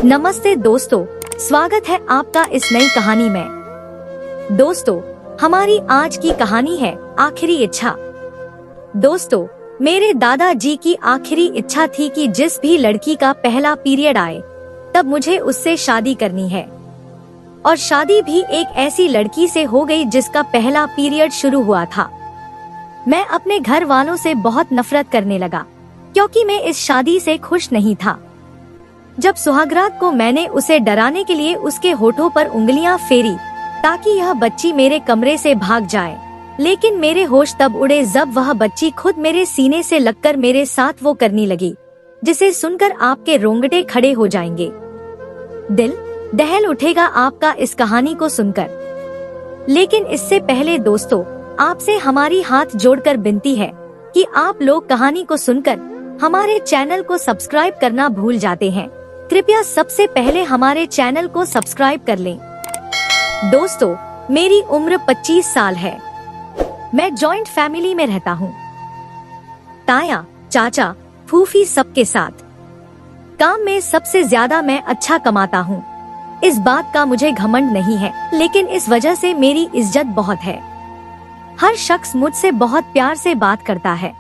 नमस्ते दोस्तों, स्वागत है आपका इस नई कहानी में। दोस्तों, हमारी आज की कहानी है आखिरी इच्छा। दोस्तों, मेरे दादाजी की आखिरी इच्छा थी कि जिस भी लड़की का पहला पीरियड आए तब मुझे उससे शादी करनी है। और शादी भी एक ऐसी लड़की से हो गई जिसका पहला पीरियड शुरू हुआ था। मैं अपने घर वालों से बहुत नफरत करने लगा क्योंकि मैं इस शादी से खुश नहीं था। जब सुहागरात को मैंने उसे डराने के लिए उसके होठों पर उंगलियां फेरी ताकि यह बच्ची मेरे कमरे से भाग जाए, लेकिन मेरे होश तब उड़े जब वह बच्ची खुद मेरे सीने से लगकर मेरे साथ वो करने लगी जिसे सुनकर आपके रोंगटे खड़े हो जाएंगे। दिल दहल उठेगा आपका इस कहानी को सुनकर। लेकिन इससे पहले दोस्तों, आपसे हमारी हाथ जोड़कर विनती है कि आप लोग कहानी को सुनकर हमारे चैनल को सब्सक्राइब करना भूल जाते हैं। कृपया सबसे पहले हमारे चैनल को सब्सक्राइब कर लें। दोस्तों, मेरी उम्र 25 साल है। मैं जॉइंट फैमिली में रहता हूँ। ताया, चाचा, फूफी सबके साथ। काम में सबसे ज्यादा मैं अच्छा कमाता हूँ। इस बात का मुझे घमंड नहीं है, लेकिन इस वजह से मेरी इज्जत बहुत है। हर शख्स मुझसे बहुत प्यार से बात करता है।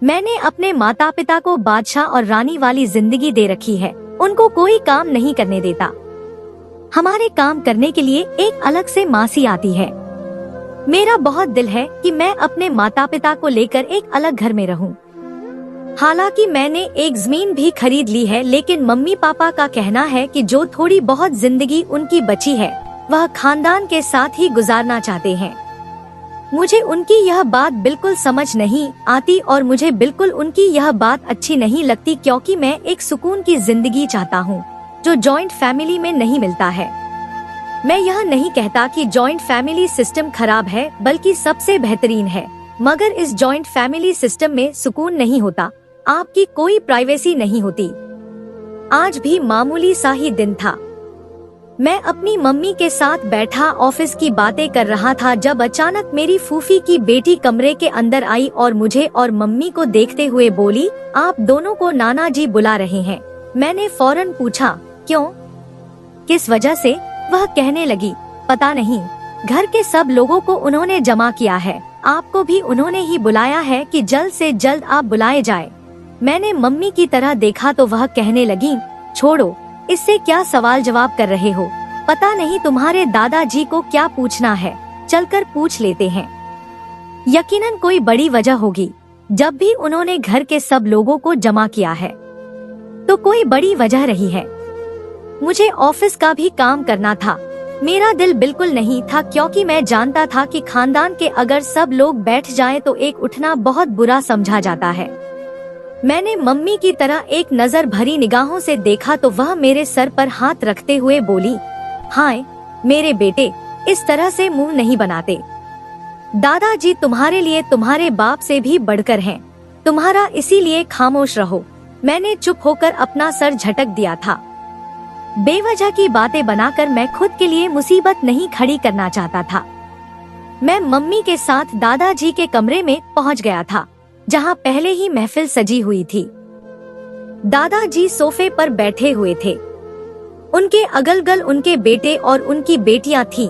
मैंने अपने माता पिता को बादशाह और रानी वाली जिंदगी दे रखी है। उनको कोई काम नहीं करने देता। हमारे काम करने के लिए एक अलग से मासी आती है। मेरा बहुत दिल है कि मैं अपने माता पिता को लेकर एक अलग घर में रहूं। हालांकि मैंने एक जमीन भी खरीद ली है, लेकिन मम्मी पापा का कहना है कि जो थोड़ी बहुत जिंदगी उनकी बची है वह खानदान के साथ ही गुजारना चाहते हैं। मुझे उनकी यह बात बिल्कुल समझ नहीं आती और मुझे बिल्कुल उनकी यह बात अच्छी नहीं लगती, क्योंकि मैं एक सुकून की जिंदगी चाहता हूँ जो जॉइंट फैमिली में नहीं मिलता है। मैं यह नहीं कहता कि जॉइंट फैमिली सिस्टम खराब है, बल्कि सबसे बेहतरीन है, मगर इस जॉइंट फैमिली सिस्टम में सुकून नहीं होता। आपकी कोई प्राइवेसी नहीं होती। आज भी मामूली सा ही दिन था। मैं अपनी मम्मी के साथ बैठा ऑफिस की बातें कर रहा था जब अचानक मेरी फूफी की बेटी कमरे के अंदर आई और मुझे और मम्मी को देखते हुए बोली, आप दोनों को नाना जी बुला रहे हैं। मैंने फौरन पूछा, क्यों, किस वजह से? वह कहने लगी, पता नहीं, घर के सब लोगों को उन्होंने जमा किया है। आपको भी उन्होंने ही बुलाया है कि जल्द से जल्द आप बुलाए जाए। मैंने मम्मी की तरह देखा तो वह कहने लगी, छोड़ो, इससे क्या सवाल जवाब कर रहे हो? पता नहीं तुम्हारे दादाजी को क्या पूछना है, चलकर पूछ लेते हैं। यकीनन कोई बड़ी वजह होगी। जब भी उन्होंने घर के सब लोगों को जमा किया है तो कोई बड़ी वजह रही है। मुझे ऑफिस का भी काम करना था। मेरा दिल बिल्कुल नहीं था, क्योंकि मैं जानता था कि खानदान के अगर सब लोग बैठ जाएं तो एक उठना बहुत बुरा समझा जाता है। मैंने मम्मी की तरह एक नजर भरी निगाहों से देखा तो वह मेरे सर पर हाथ रखते हुए बोली, हाय मेरे बेटे, इस तरह से मुंह नहीं बनाते। दादाजी तुम्हारे लिए तुम्हारे बाप से भी बढ़कर हैं। तुम्हारा इसीलिए खामोश रहो। मैंने चुप होकर अपना सर झटक दिया था। बेवजह की बातें बनाकर मैं खुद के लिए मुसीबत नहीं खड़ी करना चाहता था। मैं मम्मी के साथ दादाजी के कमरे में पहुंच गया था, जहां पहले ही महफिल सजी हुई थी। दादाजी सोफे पर बैठे हुए थे। उनके अगल-बगल उनके बेटे और उनकी बेटियां थीं।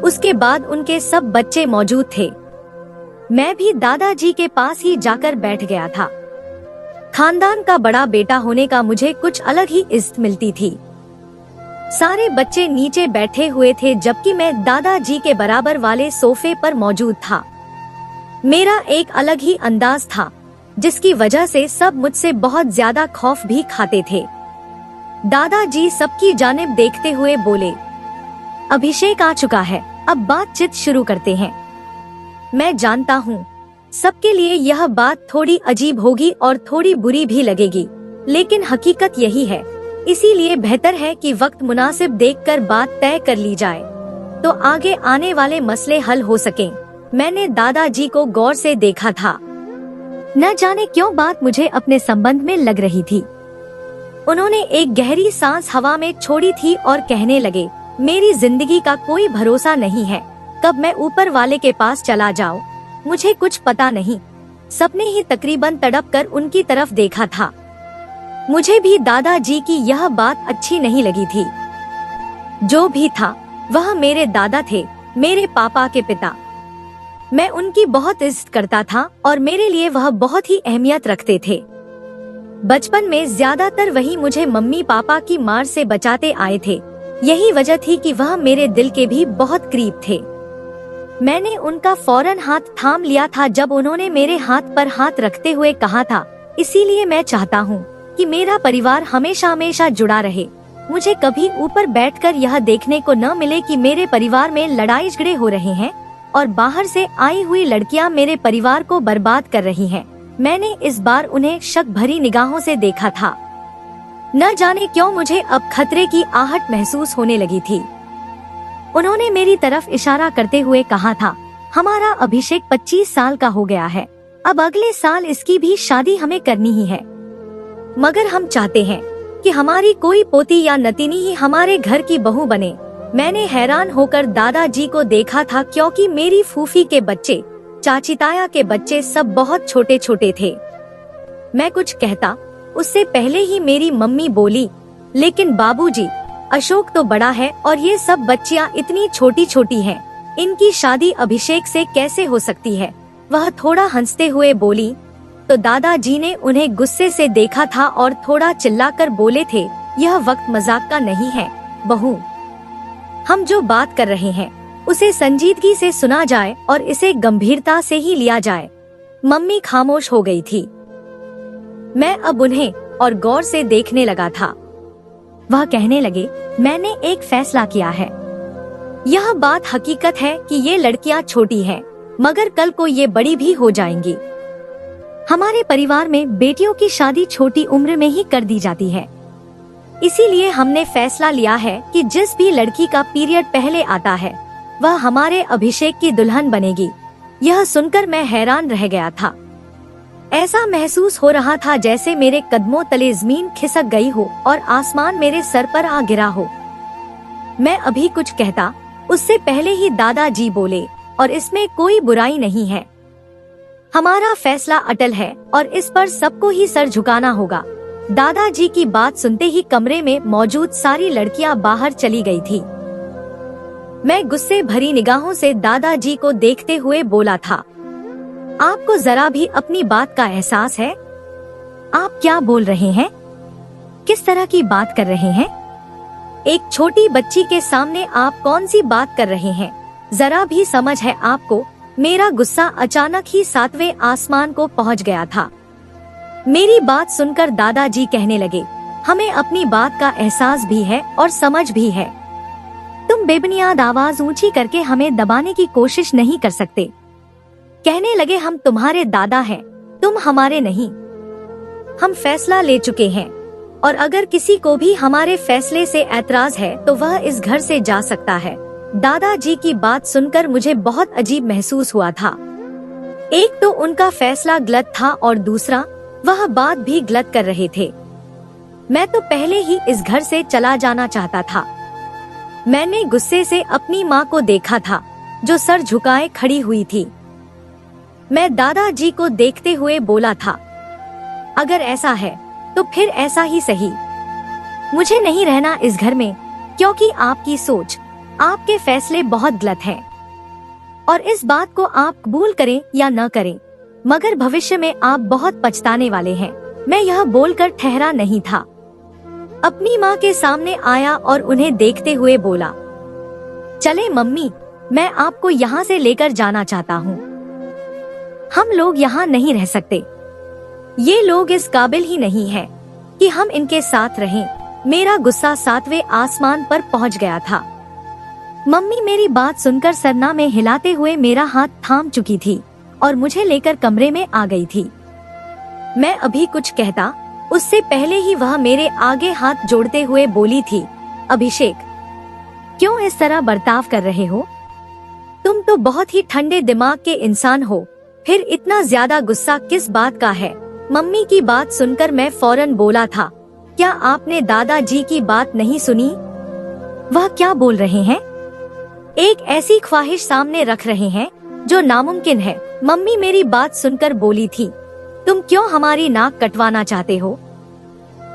उसके बाद उनके सब बच्चे मौजूद थे। मैं भी दादाजी के पास ही जाकर बैठ गया था। खानदान का बड़ा बेटा होने का मुझे कुछ अलग ही इज्जत मिलती थी। सारे बच्चे नीचे बैठे हुए थे, जबकि मैं दादाजी के बराबर वाले सोफे पर मौजूद था। मेरा एक अलग ही अंदाज था, जिसकी वजह से सब मुझसे बहुत ज्यादा खौफ भी खाते थे। दादाजी सबकी जानिब देखते हुए बोले, अभिषेक आ चुका है, अब बातचीत शुरू करते हैं। मैं जानता हूँ सबके लिए यह बात थोड़ी अजीब होगी और थोड़ी बुरी भी लगेगी, लेकिन हकीकत यही है। इसीलिए बेहतर है कि वक्त मुनासिब देखकर बात तय कर ली जाए, तो आगे आने वाले मसले हल हो सकें। मैंने दादाजी को गौर से देखा था। न जाने क्यों बात मुझे अपने संबंध में लग रही थी। उन्होंने एक गहरी सांस हवा में छोड़ी थी और कहने लगे, मेरी जिंदगी का कोई भरोसा नहीं है, कब मैं ऊपर वाले के पास चला जाऊं, मुझे कुछ पता नहीं। सबने ही तकरीबन तड़प कर उनकी तरफ देखा था। मुझे भी दादाजी की यह बात अच्छी नहीं लगी थी। जो भी था वह मेरे दादा थे, मेरे पापा के पिता। मैं उनकी बहुत इज्जत करता था और मेरे लिए वह बहुत ही अहमियत रखते थे। बचपन में ज्यादातर वही मुझे मम्मी पापा की मार से बचाते आए थे। यही वजह थी कि वह मेरे दिल के भी बहुत करीब थे। मैंने उनका फौरन हाथ थाम लिया था जब उन्होंने मेरे हाथ पर हाथ रखते हुए कहा था, इसीलिए मैं चाहता हूँ कि मेरा परिवार हमेशा हमेशा जुड़ा रहे। मुझे कभी ऊपर बैठकर यह देखने को न मिले कि मेरे परिवार में लड़ाई झगड़े हो रहे हैं और बाहर से आई हुई लड़कियां मेरे परिवार को बर्बाद कर रही हैं। मैंने इस बार उन्हें शक भरी निगाहों से देखा था। न जाने क्यों मुझे अब खतरे की आहट महसूस होने लगी थी। उन्होंने मेरी तरफ इशारा करते हुए कहा था, हमारा अभिषेक 25 साल का हो गया है, अब अगले साल इसकी भी शादी हमें करनी ही है। मगर हम चाहते हैं कि हमारी कोई पोती या नतीनी ही हमारे घर की बहू बने। मैंने हैरान होकर दादाजी को देखा था क्योंकि मेरी फूफी के बच्चे, चाची ताया के बच्चे सब बहुत छोटे छोटे थे। मैं कुछ कहता उससे पहले ही मेरी मम्मी बोली, लेकिन बाबूजी, अशोक तो बड़ा है और ये सब बच्चियां इतनी छोटी छोटी हैं, इनकी शादी अभिषेक से कैसे हो सकती है। वह थोड़ा हंसते हुए बोली तो दादाजी ने उन्हें गुस्से से देखा था और थोड़ा चिल्लाकर बोले थे, यह वक्त मजाक का नहीं है बहू, हम जो बात कर रहे हैं उसे संजीदगी से सुना जाए और इसे गंभीरता से ही लिया जाए। मम्मी खामोश हो गई थी। मैं अब उन्हें और गौर से देखने लगा था। वह कहने लगे, मैंने एक फैसला किया है। यह बात हकीकत है कि ये लड़कियां छोटी हैं, मगर कल को ये बड़ी भी हो जाएंगी। हमारे परिवार में बेटियों की शादी छोटी उम्र में ही कर दी जाती है। इसीलिए हमने फैसला लिया है कि जिस भी लड़की का पीरियड पहले आता है वह हमारे अभिषेक की दुल्हन बनेगी। यह सुनकर मैं हैरान रह गया था। ऐसा महसूस हो रहा था जैसे मेरे कदमों तले जमीन खिसक गई हो और आसमान मेरे सर पर आ गिरा हो। मैं अभी कुछ कहता उससे पहले ही दादाजी बोले, और इसमें कोई बुराई नहीं है। हमारा फैसला अटल है और इस पर सबको ही सर झुकाना होगा। दादाजी की बात सुनते ही कमरे में मौजूद सारी लड़कियां बाहर चली गई थी। मैं गुस्से भरी निगाहों से दादाजी को देखते हुए बोला था, आपको जरा भी अपनी बात का एहसास है? आप क्या बोल रहे हैं? किस तरह की बात कर रहे हैं? एक छोटी बच्ची के सामने आप कौन सी बात कर रहे हैं? जरा भी समझ है आपको? मेरा गुस्सा अचानक ही 7वें आसमान को पहुंच गया था। मेरी बात सुनकर दादाजी कहने लगे, हमें अपनी बात का एहसास भी है और समझ भी है। तुम बेबुनियाद आवाज ऊंची करके हमें दबाने की कोशिश नहीं कर सकते। कहने लगे, हम तुम्हारे दादा हैं, तुम हमारे नहीं। हम फैसला ले चुके हैं और अगर किसी को भी हमारे फैसले से ऐतराज है तो वह इस घर से जा सकता है। दादाजी की बात सुनकर मुझे बहुत अजीब महसूस हुआ था। एक तो उनका फैसला गलत था और दूसरा वह बात भी गलत कर रहे थे। मैं तो पहले ही इस घर से चला जाना चाहता था। मैंने गुस्से से अपनी माँ को देखा था जो सर झुकाए खड़ी हुई थी। मैं दादाजी को देखते हुए बोला था, अगर ऐसा है तो फिर ऐसा ही सही। मुझे नहीं रहना इस घर में क्योंकि आपकी सोच, आपके फैसले बहुत गलत हैं और इस बात को आप कबूल करें या न करें, मगर भविष्य में आप बहुत पछताने वाले हैं। मैं यह बोलकर ठहरा नहीं था। अपनी माँ के सामने आया और उन्हें देखते हुए बोला, चले मम्मी, मैं आपको यहाँ से लेकर जाना चाहता हूँ। हम लोग यहाँ नहीं रह सकते। ये लोग इस काबिल ही नहीं है कि हम इनके साथ रहें। मेरा गुस्सा 7वें आसमान पर पहुँच गया था। मम्मी मेरी बात सुनकर सरना में हिलाते हुए मेरा हाथ थाम चुकी थी और मुझे लेकर कमरे में आ गई थी। मैं अभी कुछ कहता उससे पहले ही वह मेरे आगे हाथ जोड़ते हुए बोली थी, अभिषेक, क्यों इस तरह बर्ताव कर रहे हो? तुम तो बहुत ही ठंडे दिमाग के इंसान हो, फिर इतना ज्यादा गुस्सा किस बात का है? मम्मी की बात सुनकर मैं फौरन बोला था, क्या आपने दादाजी की बात नहीं सुनी? वह क्या बोल रहे हैं? एक ऐसी ख्वाहिश सामने रख रहे हैं जो नामुमकिन है। मम्मी मेरी बात सुनकर बोली थी, तुम क्यों हमारी नाक कटवाना चाहते हो?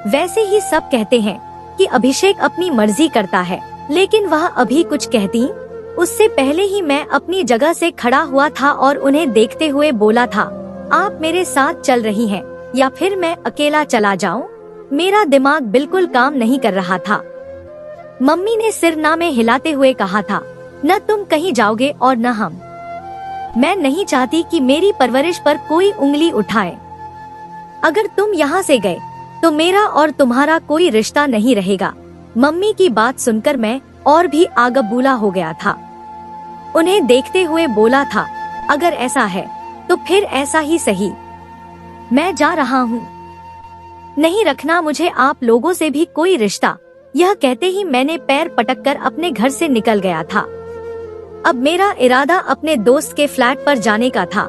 वैसे ही सब कहते हैं कि अभिषेक अपनी मर्जी करता है, लेकिन वह अभी कुछ कहती उससे पहले ही मैं अपनी जगह से खड़ा हुआ था और उन्हें देखते हुए बोला था, आप मेरे साथ चल रही हैं या फिर मैं अकेला चला जाऊं? मेरा दिमाग बिल्कुल काम नहीं कर रहा था। मम्मी ने सिर ना में हिलाते हुए कहा था, न तुम कहीं जाओगे और न हम। मैं नहीं चाहती कि मेरी परवरिश पर कोई उंगली उठाए। अगर तुम यहाँ से गए तो मेरा और तुम्हारा कोई रिश्ता नहीं रहेगा। मम्मी की बात सुनकर मैं और भी आगबूला हो गया था। उन्हें देखते हुए बोला था, अगर ऐसा है तो फिर ऐसा ही सही, मैं जा रहा हूँ। नहीं रखना मुझे आप लोगों से भी कोई रिश्ता। यह कहते ही मैंने पैर पटककर अपने घर से निकल गया था। अब मेरा इरादा अपने दोस्त के फ्लैट पर जाने का था,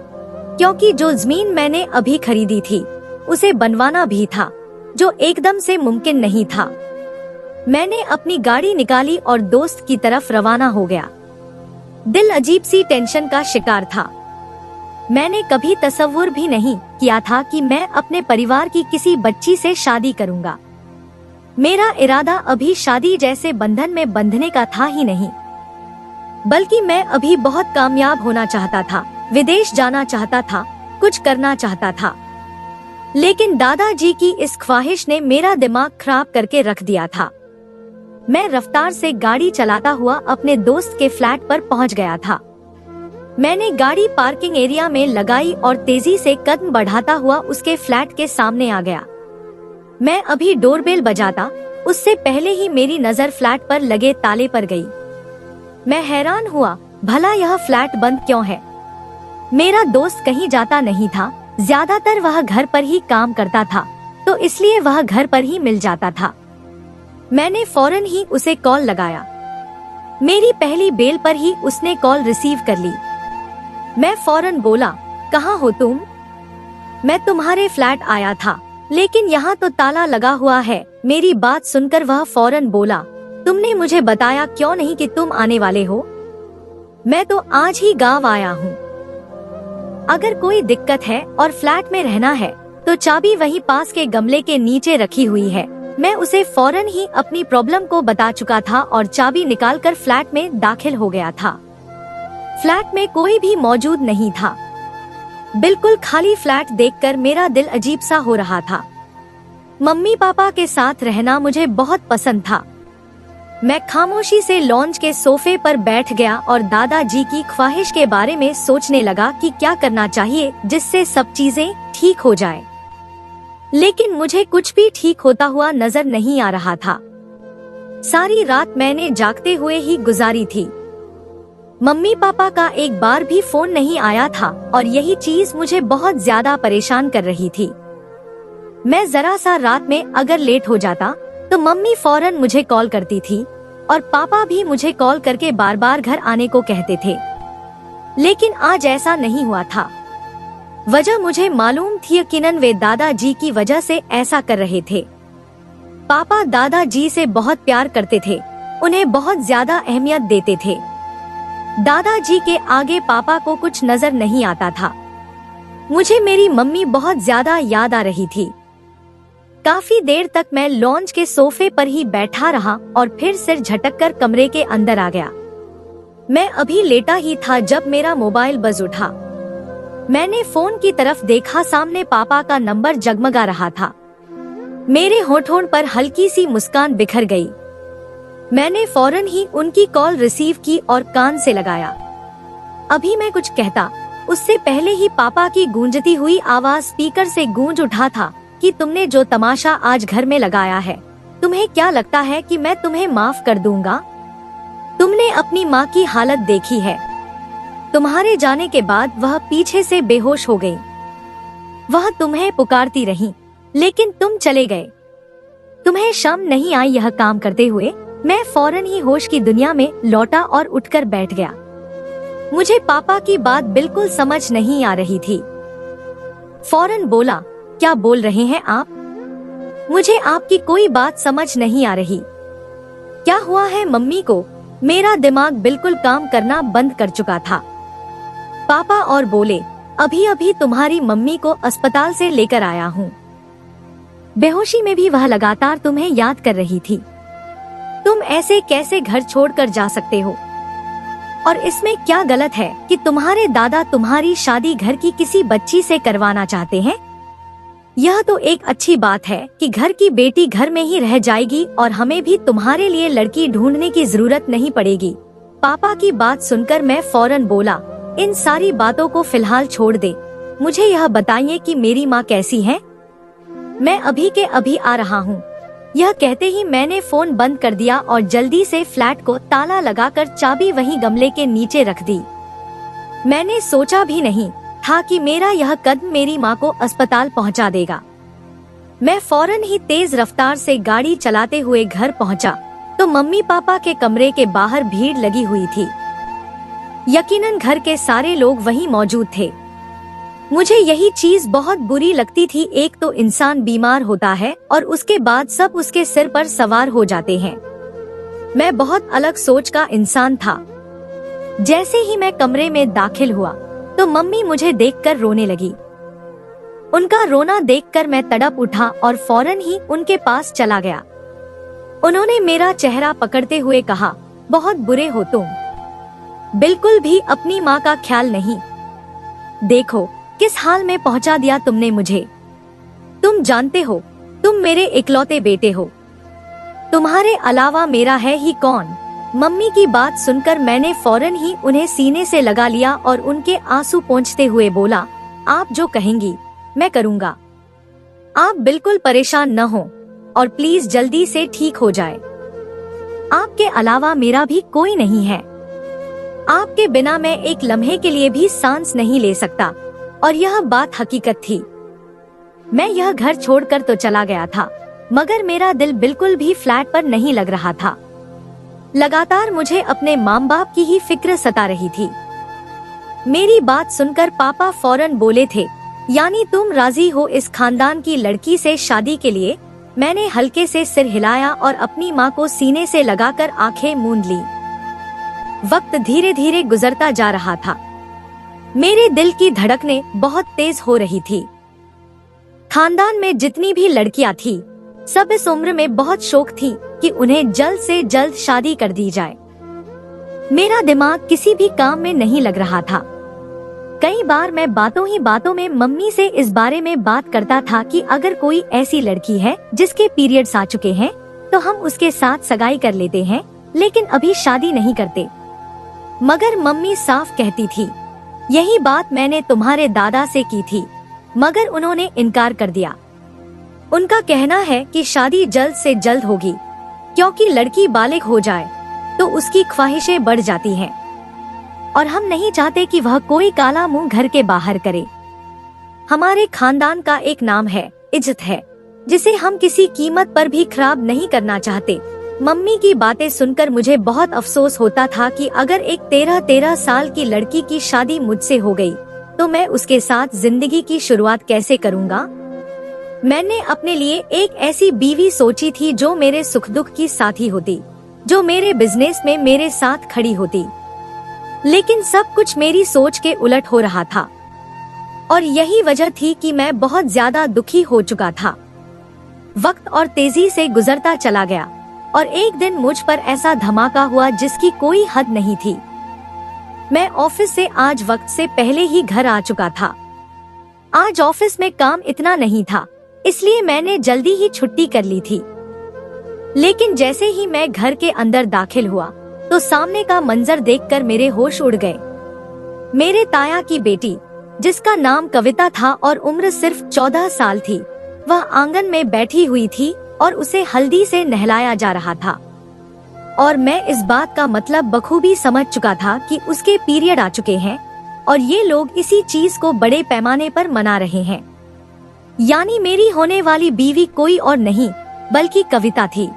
क्योंकि जो जमीन मैंने अभी खरीदी थी उसे बनवाना भी था, जो एकदम से मुमकिन नहीं था। मैंने अपनी गाड़ी निकाली और दोस्त की तरफ रवाना हो गया। दिल अजीब सी टेंशन का शिकार था। मैंने कभी तसव्वुर भी नहीं किया था कि मैं अपने परिवार की किसी बच्ची से शादी करूंगा। मेरा इरादा अभी शादी जैसे बंधन में बंधने का था ही नहीं, बल्कि मैं अभी बहुत कामयाब होना चाहता था, विदेश जाना चाहता था, कुछ करना चाहता था। लेकिन दादाजी की इस ख्वाहिश ने मेरा दिमाग खराब करके रख दिया था। मैं रफ्तार से गाड़ी चलाता हुआ अपने दोस्त के फ्लैट पर पहुंच गया था। मैंने गाड़ी पार्किंग एरिया में लगाई और तेजी से कदम बढ़ाता हुआ उसके फ्लैट के सामने आ गया। मैं अभी डोरबेल बजाता उससे पहले ही मेरी नजर फ्लैट पर लगे ताले पर गई। मैं हैरान हुआ, भला यह फ्लैट बंद क्यों है? मेरा दोस्त कहीं जाता नहीं था, ज्यादातर वह घर पर ही काम करता था, तो इसलिए वह घर पर ही मिल जाता था। मैंने फौरन ही उसे कॉल लगाया। मेरी पहली बेल पर ही उसने कॉल रिसीव कर ली। मैं फौरन बोला, कहाँ हो तुम? मैं तुम्हारे फ्लैट आया था, लेकिन यहाँ तो ताला लगा हुआ है। मेरी बात सुनकर वह फौरन बोला, तुमने मुझे बताया क्यों नहीं कि तुम आने वाले हो? मैं तो आज ही गांव आया हूँ। अगर कोई दिक्कत है और फ्लैट में रहना है तो चाबी वहीं पास के गमले के नीचे रखी हुई है। मैं उसे फौरन ही अपनी प्रॉब्लम को बता चुका था और चाबी निकालकर फ्लैट में दाखिल हो गया था। फ्लैट में कोई भी मौजूद नहीं था। बिल्कुल खाली फ्लैट देखकर मेरा दिल अजीब सा हो रहा था। मम्मी पापा के साथ रहना मुझे बहुत पसंद था। मैं खामोशी से लॉन्च के सोफे पर बैठ गया और दादाजी की ख्वाहिश के बारे में सोचने लगा कि क्या करना चाहिए जिससे सब चीजें ठीक हो जाए। लेकिन मुझे कुछ भी ठीक होता हुआ नजर नहीं आ रहा था। सारी रात मैंने जागते हुए ही गुजारी थी। मम्मी पापा का एक बार भी फोन नहीं आया था और यही चीज मुझे बहुत ज्यादा परेशान कर रही थी। मैं जरा सा रात में अगर लेट हो जाता तो मम्मी फौरन मुझे कॉल करती थी और पापा भी मुझे कॉल करके बार बार घर आने को कहते थे। लेकिन आज ऐसा नहीं हुआ था। वजह मुझे मालूम थी, यकीनन वे दादाजी की वजह से ऐसा कर रहे थे। पापा दादाजी से बहुत प्यार करते थे, उन्हें बहुत ज्यादा अहमियत देते थे। दादाजी के आगे पापा को कुछ नजर नहीं आता था। मुझे मेरी मम्मी बहुत ज्यादा याद आ रही थी। काफी देर तक मैं लॉन्च के सोफे पर ही बैठा रहा और फिर सिर झटककर कमरे के अंदर आ गया। मैं अभी लेटा ही था जब मेरा मोबाइल बज उठा। मैंने फोन की तरफ देखा, सामने पापा का नंबर जगमगा रहा था। मेरे होठों पर हल्की सी मुस्कान बिखर गई। मैंने फौरन ही उनकी कॉल रिसीव की और कान से लगाया। अभी मैं कुछ कहता उससे पहले ही पापा की गूंजती हुई आवाज स्पीकर से गूंज उठा था कि तुमने जो तमाशा आज घर में लगाया है, तुम्हें क्या लगता है कि मैं तुम्हें माफ कर दूंगा? तुमने अपनी माँ की हालत देखी है। तुम्हारे जाने के बाद वह पीछे से बेहोश हो गई। वह तुम्हें पुकारती रही, लेकिन तुम चले गए। तुम्हें शर्म नहीं आई यह काम करते हुए? मैं फौरन ही होश की दुनिया में लौटा और उठकर बैठ गया। मुझे पापा की बात बिल्कुल समझ नहीं आ रही थी। फौरन बोला, क्या बोल रहे हैं आप? मुझे आपकी कोई बात समझ नहीं आ रही। क्या हुआ है मम्मी को? मेरा दिमाग बिल्कुल काम करना बंद कर चुका था। पापा और बोले, अभी अभी तुम्हारी मम्मी को अस्पताल से लेकर आया हूँ। बेहोशी में भी वह लगातार तुम्हें याद कर रही थी। तुम ऐसे कैसे घर छोड़कर जा सकते हो? और इसमें क्या गलत है कि तुम्हारे दादा तुम्हारी शादी घर की किसी बच्ची से करवाना चाहते हैं? यह तो एक अच्छी बात है कि घर की बेटी घर में ही रह जाएगी और हमें भी तुम्हारे लिए लड़की ढूंढने की जरूरत नहीं पड़ेगी। पापा की बात सुनकर मैं फौरन बोला, इन सारी बातों को फिलहाल छोड़ दे। मुझे यह बताइए कि मेरी माँ कैसी है? मैं अभी के अभी आ रहा हूँ। यह कहते ही मैंने फोन बंद कर दिया और जल्दी से फ्लैट को ताला लगाकर चाबी वहीं गमले के नीचे रख दी। मैंने सोचा भी नहीं था कि मेरा यह कदम मेरी माँ को अस्पताल पहुँचा देगा। मैं फौरन ही तेज रफ्तार से गाड़ी चलाते हुए घर पहुँचा तो मम्मी पापा के कमरे के बाहर भीड़ लगी हुई थी। यकीनन घर के सारे लोग वहीं मौजूद थे। मुझे यही चीज बहुत बुरी लगती थी। एक तो इंसान बीमार होता है और उसके बाद सब उसके सिर पर सवार हो जाते हैं। मैं बहुत अलग सोच का इंसान था। जैसे ही मैं कमरे में दाखिल हुआ तो मम्मी मुझे देखकर रोने लगी। उनका रोना देखकर मैं तड़प उठा और फौरन ही उनके पास चला गया। उन्होंने मेरा चेहरा पकड़ते हुए कहा, बहुत बुरे हो तुम, बिल्कुल भी अपनी माँ का ख्याल नहीं। देखो किस हाल में पहुंचा दिया तुमने मुझे। तुम जानते हो तुम मेरे इकलौते बेटे हो, तुम्हारे अलावा मेरा है ही कौन। मम्मी की बात सुनकर मैंने फौरन ही उन्हें सीने से लगा लिया और उनके आंसू पोंछते हुए बोला, आप जो कहेंगी मैं करूँगा। आप बिल्कुल परेशान न हो और प्लीज जल्दी से ठीक हो जाए। आपके अलावा मेरा भी कोई नहीं है। आपके बिना मैं एक लम्हे के लिए भी सांस नहीं ले सकता। और यह बात हकीकत थी। मैं यह घर छोड़कर तो चला गया था, मगर मेरा दिल बिल्कुल भी फ्लैट पर नहीं लग रहा था। लगातार मुझे अपने माँ बाप की ही फिक्र सता रही थी। मेरी बात सुनकर पापा फौरन बोले थे, यानी तुम राजी हो इस खानदान की लड़की से शादी के लिए? मैंने हल्के से सिर हिलाया और अपनी माँ को सीने से लगाकर आंखें मूंद ली। वक्त धीरे धीरे गुजरता जा रहा था। मेरे दिल की धड़कनें बहुत तेज हो रही थी। खानदान में जितनी भी लड़कियां थी, सब इस उम्र में बहुत शौक थी कि उन्हें जल्द से जल्द शादी कर दी जाए। मेरा दिमाग किसी भी काम में नहीं लग रहा था। कई बार मैं बातों ही बातों में मम्मी से इस बारे में बात करता था कि अगर कोई ऐसी लड़की है जिसके पीरियड्स आ चुके हैं तो हम उसके साथ सगाई कर लेते हैं, लेकिन अभी शादी नहीं करते। मगर मम्मी साफ कहती थी, यही बात मैंने तुम्हारे दादा से की थी, मगर उन्होंने इनकार कर दिया। उनका कहना है कि शादी जल्द से जल्द होगी, क्योंकि लड़की बालिग हो जाए तो उसकी ख्वाहिशें बढ़ जाती हैं और हम नहीं चाहते कि वह कोई काला मुंह घर के बाहर करे। हमारे खानदान का एक नाम है, इज्जत है, जिसे हम किसी कीमत पर भी खराब नहीं करना चाहते। मम्मी की बातें सुनकर मुझे बहुत अफसोस होता था कि अगर एक 13 साल की लड़की की शादी मुझसे हो गई तो मैं उसके साथ जिंदगी की शुरुआत कैसे करूँगा। मैंने अपने लिए एक ऐसी बीवी सोची थी जो मेरे सुख दुख की साथी होती, जो मेरे बिजनेस में मेरे साथ खड़ी होती। लेकिन सब कुछ मेरी सोच के उलट हो रहा था और यही वजह थी कि मैं बहुत ज्यादा दुखी हो चुका था। वक्त और तेजी से गुजरता चला गया और एक दिन मुझ पर ऐसा धमाका हुआ जिसकी कोई हद नहीं थी। मैं ऑफिस से आज वक्त से पहले ही घर आ चुका था। आज ऑफिस में काम इतना नहीं था, इसलिए मैंने जल्दी ही छुट्टी कर ली थी। लेकिन जैसे ही मैं घर के अंदर दाखिल हुआ तो सामने का मंजर देखकर मेरे होश उड़ गए। मेरे ताया की बेटी, जिसका नाम कविता था और उम्र सिर्फ 14 साल थी, वह आंगन में बैठी हुई थी और उसे हल्दी से नहलाया जा रहा था। और मैं इस बात का मतलब बखूबी समझ चुका था कि उसके पीरियड आ चुके हैं और ये लोग इसी चीज को बड़े पैमाने पर मना रहे हैं। यानी मेरी होने वाली बीवी कोई और नहीं बल्कि कविता थी।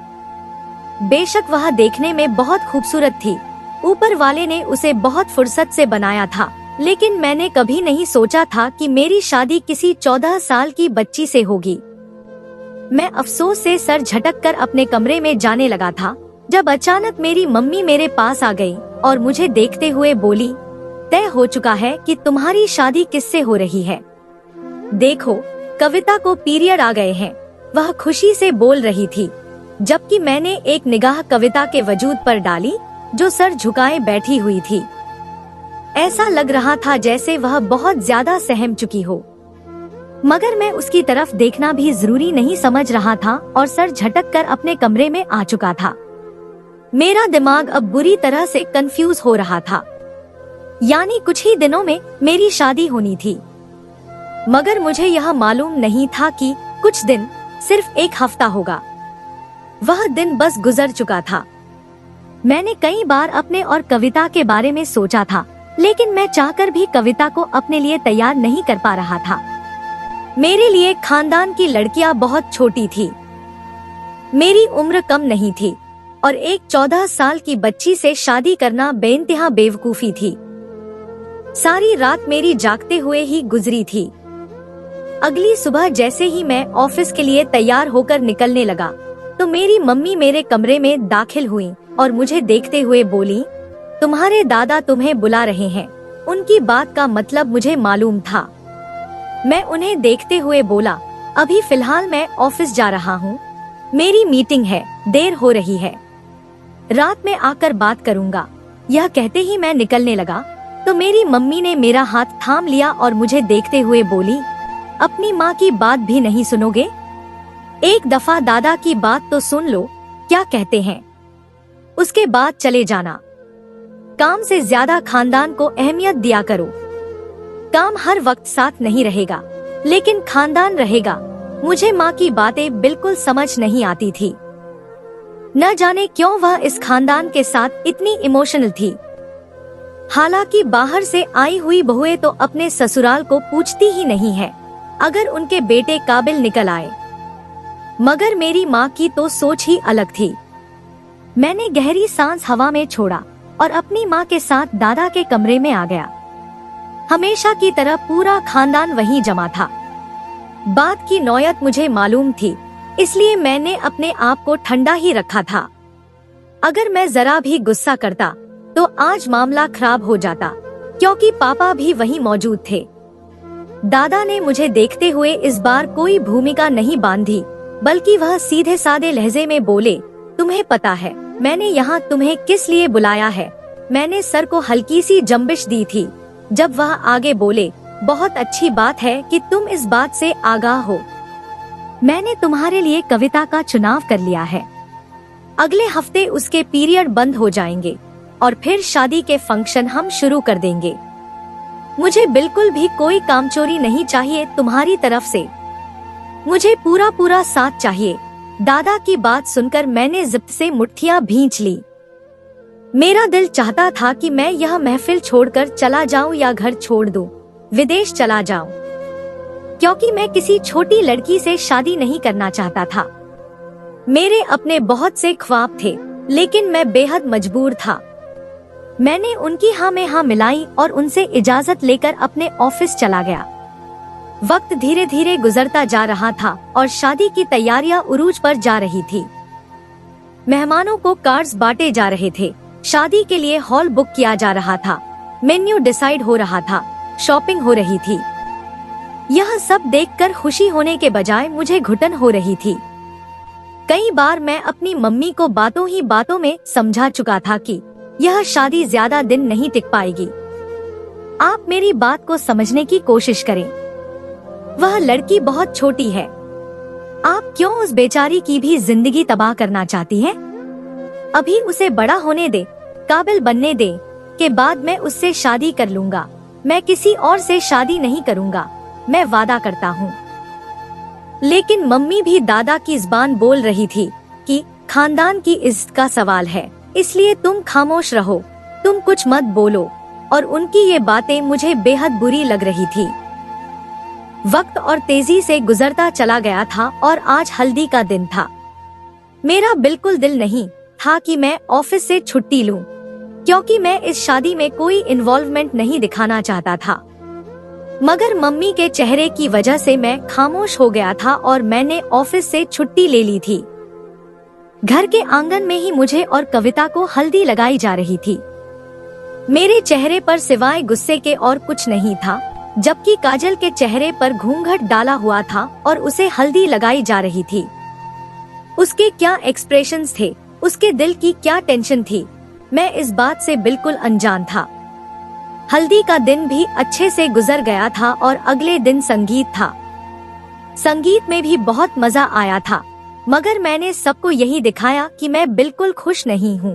बेशक वह देखने में बहुत खूबसूरत थी, ऊपर वाले ने उसे बहुत फुर्सत से बनाया था, लेकिन मैंने कभी नहीं सोचा था कि मेरी शादी किसी 14 साल की बच्ची से होगी। मैं अफसोस से सर झटक कर अपने कमरे में जाने लगा था जब अचानक मेरी मम्मी मेरे पास आ गई और मुझे देखते हुए बोली, तय हो चुका है कि तुम्हारी शादी किससे हो रही है। देखो, कविता को पीरियड आ गए हैं वह खुशी से बोल रही थी, जबकि मैंने एक निगाह कविता के वजूद पर डाली जो सर झुकाए बैठी हुई थी। ऐसा लग रहा था जैसे वह बहुत ज्यादा सहम चुकी हो, मगर मैं उसकी तरफ देखना भी जरूरी नहीं समझ रहा था और सर झटक कर अपने कमरे में आ चुका था। मेरा दिमाग अब बुरी तरह से कंफ्यूज हो रहा था। यानी कुछ ही दिनों में मेरी शादी होनी थी, मगर मुझे यह मालूम नहीं था कि कुछ दिन, सिर्फ एक हफ्ता होगा। वह दिन बस गुजर चुका था। मैंने कई बार अपने और कविता के बारे में सोचा था, लेकिन मैं चाहकर भी कविता को अपने लिए तैयार नहीं कर पा रहा था। मेरे लिए खानदान की लड़कियां बहुत छोटी थी। मेरी उम्र कम नहीं थी और एक 14 साल की बच्ची से शादी करना बेइंतहा बेवकूफी थी। सारी रात मेरी जागते हुए ही गुजरी थी। अगली सुबह जैसे ही मैं ऑफिस के लिए तैयार होकर निकलने लगा तो मेरी मम्मी मेरे कमरे में दाखिल हुई और मुझे देखते हुए बोली, तुम्हारे दादा तुम्हें बुला रहे हैं। उनकी बात का मतलब मुझे मालूम था। मैं उन्हें देखते हुए बोला, अभी फिलहाल मैं ऑफिस जा रहा हूँ, मेरी मीटिंग है, देर हो रही है, रात में आकर बात करूँगा। यह कहते ही मैं निकलने लगा तो मेरी मम्मी ने मेरा हाथ थाम लिया और मुझे देखते हुए बोली, अपनी माँ की बात भी नहीं सुनोगे? एक दफा दादा की बात तो सुन लो, क्या कहते हैं, उसके बाद चले जाना। काम से ज्यादा खानदान को अहमियत दिया करो। काम हर वक्त साथ नहीं रहेगा, लेकिन खानदान रहेगा। मुझे माँ की बातें बिल्कुल समझ नहीं आती थी। न जाने क्यों वह इस खानदान के साथ इतनी इमोशनल थी। हालांकि बाहर से आई हुई बहुएं तो अपने ससुराल को पूछती ही नहीं है अगर उनके बेटे काबिल निकल आए, मगर मेरी माँ की तो सोच ही अलग थी। मैंने गहरी सांस हवा में छोड़ा और अपनी माँ के साथ दादा के कमरे में आ गया। हमेशा की तरह पूरा खानदान वहीं जमा था। बात की नौयत मुझे मालूम थी, इसलिए मैंने अपने आप को ठंडा ही रखा था। अगर मैं जरा भी गुस्सा करता तो आज मामला खराब हो जाता, क्योंकि पापा भी वहीं मौजूद थे। दादा ने मुझे देखते हुए इस बार कोई भूमिका नहीं बांधी, बल्कि वह सीधे सादे लहजे में बोले, तुम्हें पता है मैंने यहाँ तुम्हें किस लिए बुलाया है? मैंने सर को हल्की सी जंबिश दी थी जब वह आगे बोले, बहुत अच्छी बात है कि तुम इस बात से आगाह हो। मैंने तुम्हारे लिए कविता का चुनाव कर लिया है। अगले हफ्ते उसके पीरियड बंद हो जाएंगे और फिर शादी के फंक्शन हम शुरू कर देंगे। मुझे बिल्कुल भी कोई कामचोरी नहीं चाहिए तुम्हारी तरफ से। मुझे पूरा साथ चाहिए। दादा की बात सुनकर मैंने जिप्त से मुट्ठियां भींच ली। मेरा दिल चाहता था कि मैं यह महफिल छोड़कर चला जाऊं या घर छोड़ दूं, विदेश चला जाऊं, क्योंकि मैं किसी छोटी लड़की से शादी नहीं करना चाहता था। मेरे अपने बहुत से ख्वाब थे, लेकिन मैं बेहद मजबूर था। मैंने उनकी हाँ में हाँ मिलाई और उनसे इजाजत लेकर अपने ऑफिस चला गया। वक्त धीरे धीरे गुजरता जा रहा था और शादी की तैयारियां उरूज पर जा रही थी। मेहमानों को कार्ड्स बांटे जा रहे थे, शादी के लिए हॉल बुक किया जा रहा था, मेन्यू डिसाइड हो रहा था, शॉपिंग हो रही थी। यह सब देखकर खुशी होने के बजाय मुझे घुटन हो रही थी। कई बार मैं अपनी मम्मी को बातों ही बातों में समझा चुका था कि यह शादी ज्यादा दिन नहीं टिक पाएगी। आप मेरी बात को समझने की कोशिश करें। वह लड़की बहुत छोटी है। आप क्यों उस बेचारी की भी जिंदगी तबाह करना चाहती हैं? अभी उसे बड़ा होने दे, काबिल बनने दे, के बाद मैं उससे शादी कर लूंगा। मैं किसी और से शादी नहीं करूंगा, मैं वादा करता हूँ। लेकिन मम्मी भी दादा की जुबान बोल रही थी कि खानदान की इज्जत का सवाल है, इसलिए तुम खामोश रहो, तुम कुछ मत बोलो, और उनकी ये बातें मुझे बेहद बुरी लग रही थी। वक्त और तेजी से गुजरता चला गया था और आज हल्दी का दिन था। मेरा बिल्कुल दिल नहीं था कि मैं ऑफिस से छुट्टी लूं, क्योंकि मैं इस शादी में कोई इन्वॉल्वमेंट नहीं दिखाना चाहता था। मगर मम्मी के चेहरे की वजह से मैं खामोश हो गया था और मैंने ऑफिस से छुट्टी ले ली थी। घर के आंगन में ही मुझे और कविता को हल्दी लगाई जा रही थी। मेरे चेहरे पर सिवाय गुस्से के और कुछ नहीं था, जबकि काजल के चेहरे पर घूंघट डाला हुआ था और उसे हल्दी लगाई जा रही थी। उसके क्या एक्सप्रेशंस थे, उसके दिल की क्या टेंशन थी, मैं इस बात से बिल्कुल अनजान था। हल्दी का दिन भी अच्छे से गुजर गया था और अगले दिन संगीत था। संगीत में भी बहुत मजा आया था, मगर मैंने सबको यही दिखाया कि मैं बिल्कुल खुश नहीं हूँ।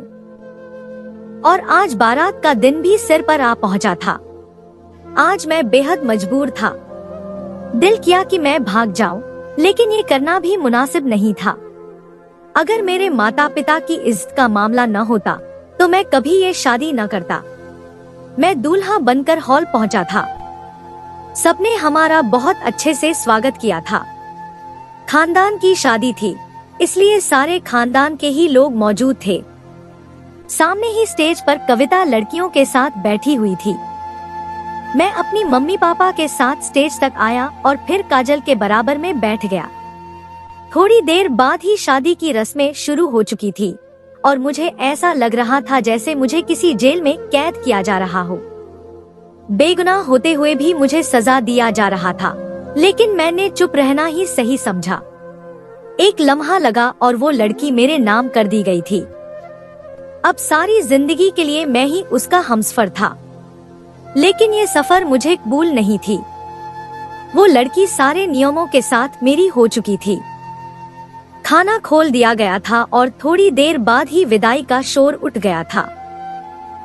और आज बारात का दिन भी सिर पर आ पहुँचा था। आज मैं बेहद मजबूर था। दिल किया कि मैं भाग जाऊं, लेकिन ये करना भी मुनासिब नहीं था। अगर मेरे माता पिता की इज्जत का मामला न होता तो मैं कभी ये शादी न करता। मैं दूल्हा बनकर हॉल पहुंचा था। सबने हमारा बहुत अच्छे से स्वागत किया था। खानदान की शादी थी, इसलिए सारे खानदान के ही लोग मौजूद थे। सामने ही स्टेज पर कविता लड़कियों के साथ बैठी हुई थी। मैं अपनी मम्मी पापा के साथ स्टेज तक आया और फिर काजल के बराबर में बैठ गया। थोड़ी देर बाद ही शादी की रस्में शुरू हो चुकी थी और मुझे ऐसा लग रहा था जैसे मुझे किसी जेल में कैद किया जा रहा हो। बेगुनाह होते हुए भी मुझे सजा दिया जा रहा था, लेकिन मैंने चुप रहना ही सही समझा। एक लम्हा लगा और वो लड़की मेरे नाम कर दी गई थी। अब सारी जिंदगी के लिए मैं ही उसका हमसफर था। लेकिन ये सफर मुझे कबूल नहीं थी। वो लड़की सारे नियमों के साथ मेरी हो चुकी थी। खाना खोल दिया गया था और थोड़ी देर बाद ही विदाई का शोर उठ गया था।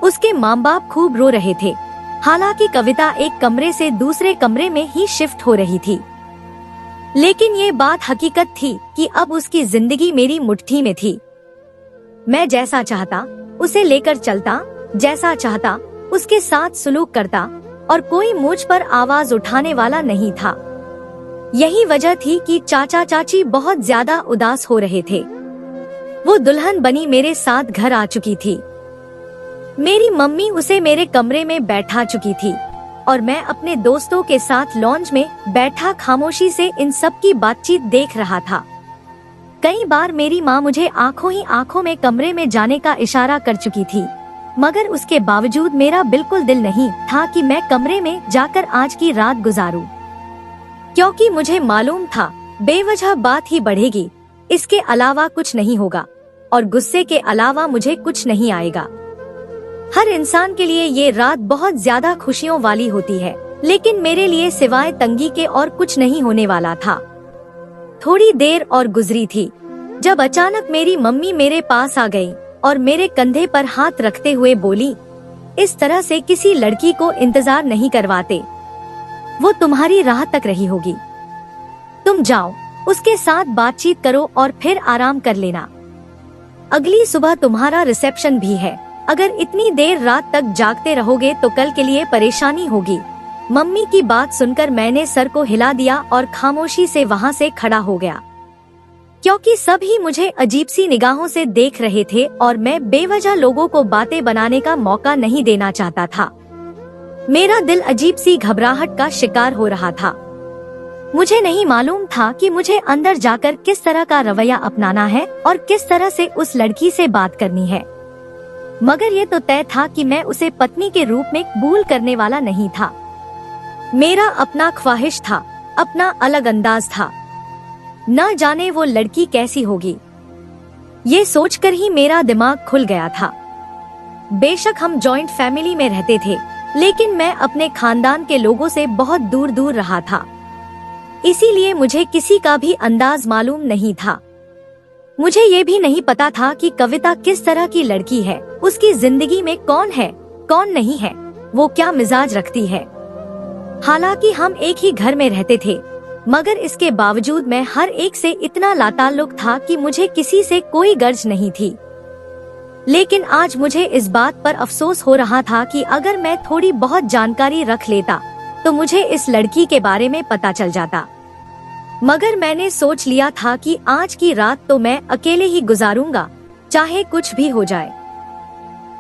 उसके माँ बाप खूब रो रहे थे। हालांकि कविता एक कमरे से दूसरे कमरे में ही शिफ्ट हो रही थी, लेकिन ये बात हकीकत थी कि अब उसकी जिंदगी मेरी मुट्ठी में थी। मैं जैसा चाहता उसे लेकर चलता, जैसा चाहता उसके साथ सुलूक करता और कोई मुझ पर आवाज उठाने वाला नहीं था। यही वजह थी कि चाचा चाची बहुत ज्यादा उदास हो रहे थे। वो दुल्हन बनी मेरे साथ घर आ चुकी थी। मेरी मम्मी उसे मेरे कमरे में बैठा चुकी थी और मैं अपने दोस्तों के साथ लॉन्ज में बैठा खामोशी से इन सब की बातचीत देख रहा था। कई बार मेरी माँ मुझे आंखों ही आंखों में कमरे में जाने का इशारा कर चुकी थी, मगर उसके बावजूद मेरा बिल्कुल दिल नहीं था कि मैं कमरे में जाकर आज की रात गुजारूं, क्योंकि मुझे मालूम था बेवजह बात ही बढ़ेगी, इसके अलावा कुछ नहीं होगा और गुस्से के अलावा मुझे कुछ नहीं आएगा। हर इंसान के लिए ये रात बहुत ज्यादा खुशियों वाली होती है, लेकिन मेरे लिए सिवाय तंगी के और कुछ नहीं होने वाला था। थोड़ी देर और गुजरी थी जब अचानक मेरी मम्मी मेरे पास आ गई और मेरे कंधे पर हाथ रखते हुए बोली, इस तरह से किसी लड़की को इंतजार नहीं करवाते, वो तुम्हारी राह तक रही होगी। तुम जाओ, उसके साथ बातचीत करो और फिर आराम कर लेना। अगली सुबह तुम्हारा रिसेप्शन भी है। अगर इतनी देर रात तक जागते रहोगे तो कल के लिए परेशानी होगी। मम्मी की बात सुनकर मैंने सर को हिला दिया और खामोशी से वहाँ से खड़ा हो गया, क्योंकि सभी मुझे अजीब सी निगाहों से देख रहे थे और मैं बेवजह लोगों को बातें बनाने का मौका नहीं देना चाहता था। मेरा दिल अजीब सी घबराहट का शिकार हो रहा था। मुझे नहीं मालूम था कि मुझे अंदर जाकर किस तरह का रवैया अपनाना है और किस तरह से उस लड़की से बात करनी है, मगर ये तो तय था कि मैं उसे पत्नी के रूप में कबूल करने वाला नहीं था। मेरा अपना ख्वाहिश था, अपना अलग अंदाज था। न जाने वो लड़की कैसी होगी, ये सोचकर ही मेरा दिमाग खुल गया था। बेशक हम जॉइंट फैमिली में रहते थे, लेकिन मैं अपने खानदान के लोगों से बहुत दूर दूर रहा था, इसीलिए मुझे किसी का भी अंदाज मालूम नहीं था। मुझे ये भी नहीं पता था कि कविता किस तरह की लड़की है, उसकी जिंदगी में कौन है कौन नहीं है, वो क्या मिजाज रखती है। हालांकि हम एक ही घर में रहते थे, मगर इसके बावजूद मैं हर एक से इतना लाताल्लुक था कि मुझे किसी से कोई गर्ज नहीं थी। लेकिन आज मुझे इस बात पर अफसोस हो रहा था कि अगर मैं थोड़ी बहुत जानकारी रख लेता तो मुझे इस लड़की के बारे में पता चल जाता। मगर मैंने सोच लिया था कि आज की रात तो मैं अकेले ही गुजारूंगा, चाहे कुछ भी हो जाए।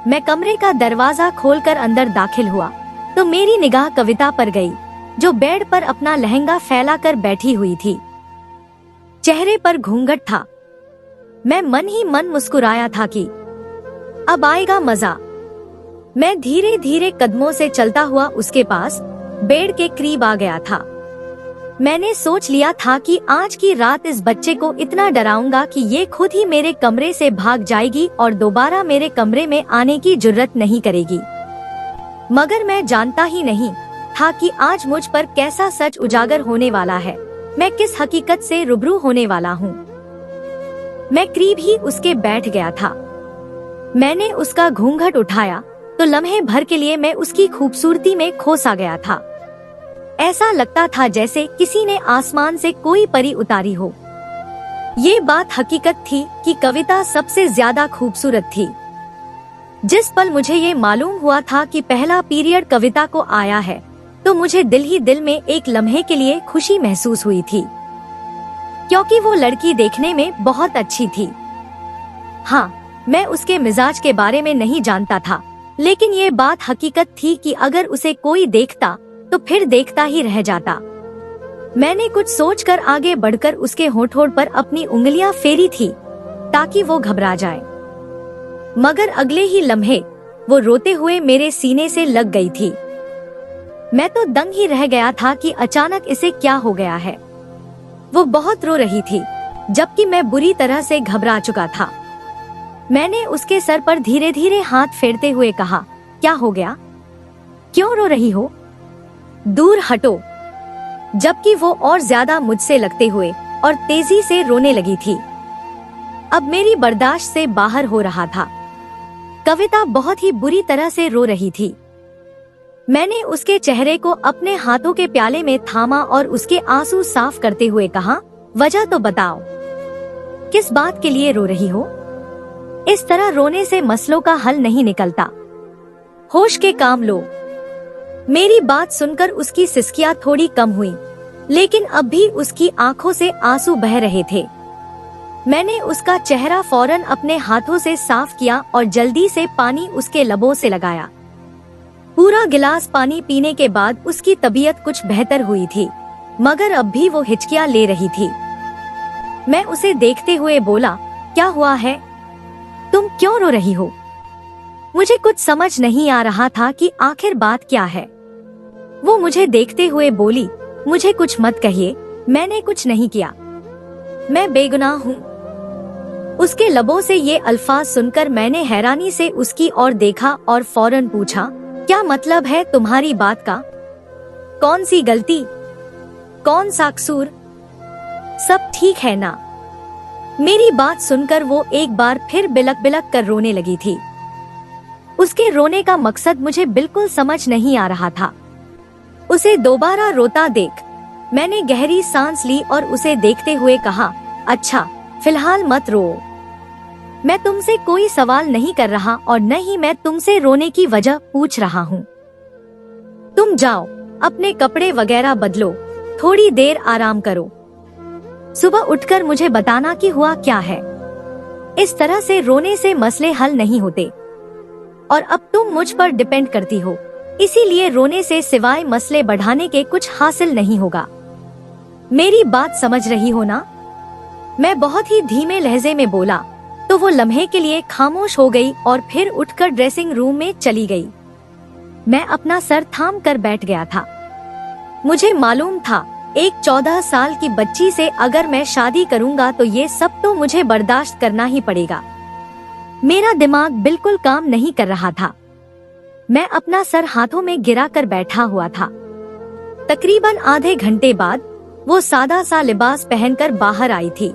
मैं कमरे का दरवाजा खोलकर अंदर दाखिल हुआ तो मेरी निगाह कविता पर गई, जो बेड पर अपना लहंगा फैलाकर बैठी हुई थी। चेहरे पर घूंघट था। मैं मन ही मन मुस्कुराया था कि अब आएगा मजा। मैं धीरे धीरे कदमों से चलता हुआ उसके पास बेड के करीब आ गया था। मैंने सोच लिया था कि आज की रात इस बच्चे को इतना डराऊंगा कि ये खुद ही मेरे कमरे से भाग जाएगी और दोबारा मेरे कमरे में आने की जुर्रत नहीं करेगी। मगर मैं जानता ही नहीं था कि आज मुझ पर कैसा सच उजागर होने वाला है, मैं किस हकीकत से रूबरू होने वाला हूँ। मैं करीब ही उसके बैठ गया था। मैंने उसका घूंघट उठाया तो लम्हे भर के लिए मैं उसकी खूबसूरती में खो सा गया था। ऐसा लगता था जैसे किसी ने आसमान से कोई परी उतारी हो। ये बात हकीकत थी कि कविता सबसे ज्यादा खूबसूरत थी। जिस पल मुझे ये मालूम हुआ था कि पहला पीरियड कविता को आया है, तो मुझे दिल ही दिल में एक लम्हे के लिए खुशी महसूस हुई थी, क्योंकि वो लड़की देखने में बहुत अच्छी थी। हाँ, मैं उसके मिजाज के बारे में नहीं जानता था, लेकिन ये बात हकीकत थी कि अगर उसे कोई देखता तो फिर देखता ही रह जाता। मैंने कुछ सोचकर आगे बढ़कर उसके होठों पर अपनी उंगलियां फेरी थी ताकि वो घबरा जाए, मगर अगले ही लम्हे वो रोते हुए मेरे सीने से लग गई थी। मैं तो दंग ही रह गया था कि अचानक इसे क्या हो गया है। वो बहुत रो रही थी, जबकि मैं बुरी तरह से घबरा चुका था। मैंने उसके सर पर धीरे धीरे हाथ फेरते हुए कहा, क्या हो गया? क्यों रो रही हो? दूर हटो। जबकि वो और ज्यादा मुझसे लगते हुए और तेजी से रोने लगी थी। अब मेरी बर्दाश्त से बाहर हो रहा था। कविता बहुत ही बुरी तरह से रो रही थी। मैंने उसके चेहरे को अपने हाथों के प्याले में थामा और उसके आंसू साफ करते हुए कहा, वजह तो बताओ, किस बात के लिए रो रही हो? इस तरह रोने से मसलों का हल नहीं निकलता। होश के काम लो। मेरी बात सुनकर उसकी सिसकियां थोड़ी कम हुई, लेकिन अब भी उसकी आंखों से आंसू बह रहे थे। मैंने उसका चेहरा फौरन अपने हाथों से साफ किया और जल्दी से पानी उसके लबों से लगाया। पूरा गिलास पानी पीने के बाद उसकी तबीयत कुछ बेहतर हुई थी, मगर अब भी वो हिचकियां ले रही थी। मैं उसे देखते हुए बोला, क्या हुआ है? तुम क्यों रो रही हो? मुझे कुछ समझ नहीं आ रहा था कि आखिर बात क्या है। वो मुझे देखते हुए बोली, मुझे कुछ मत कहिए, मैंने कुछ नहीं किया, मैं बेगुनाह हूँ। उसके लबों से ये अल्फाज सुनकर मैंने हैरानी से उसकी ओर देखा और फौरन पूछा, क्या मतलब है तुम्हारी बात का? कौन सी गलती, कौन सा कसूर? सब ठीक है ना? मेरी बात सुनकर वो एक बार फिर बिलक बिलक कर रोने लगी थी। उसके रोने का मकसद मुझे बिल्कुल समझ नहीं आ रहा था। उसे दोबारा रोता देख मैंने गहरी सांस ली और उसे देखते हुए कहा, अच्छा, फिलहाल मत रो। मैं तुमसे कोई सवाल नहीं कर रहा और न ही मैं तुमसे रोने की वजह पूछ रहा हूँ। तुम जाओ, अपने कपड़े वगैरह बदलो, थोड़ी देर आराम करो। सुबह उठकर मुझे बताना कि हुआ क्या है। इस तरह से रोने से मसले हल नहीं होते और अब तुम मुझ पर डिपेंड करती हो, इसीलिए रोने से सिवाय मसले बढ़ाने के कुछ हासिल नहीं होगा। मेरी बात समझ रही हो ना? मैं बहुत ही धीमे लहजे में बोला तो वो लम्हे के लिए खामोश हो गई और फिर उठकर ड्रेसिंग रूम में चली गई। मैं अपना सर थाम कर बैठ गया था। मुझे मालूम था एक 14 साल की बच्ची से अगर मैं शादी करूंगा तो ये सब तो मुझे बर्दाश्त करना ही पड़ेगा। मेरा दिमाग बिल्कुल काम नहीं कर रहा था। मैं अपना सर हाथों में गिरा कर बैठा हुआ था। तकरीबन आधे घंटे बाद वो सादा सा लिबास पहनकर बाहर आई थी।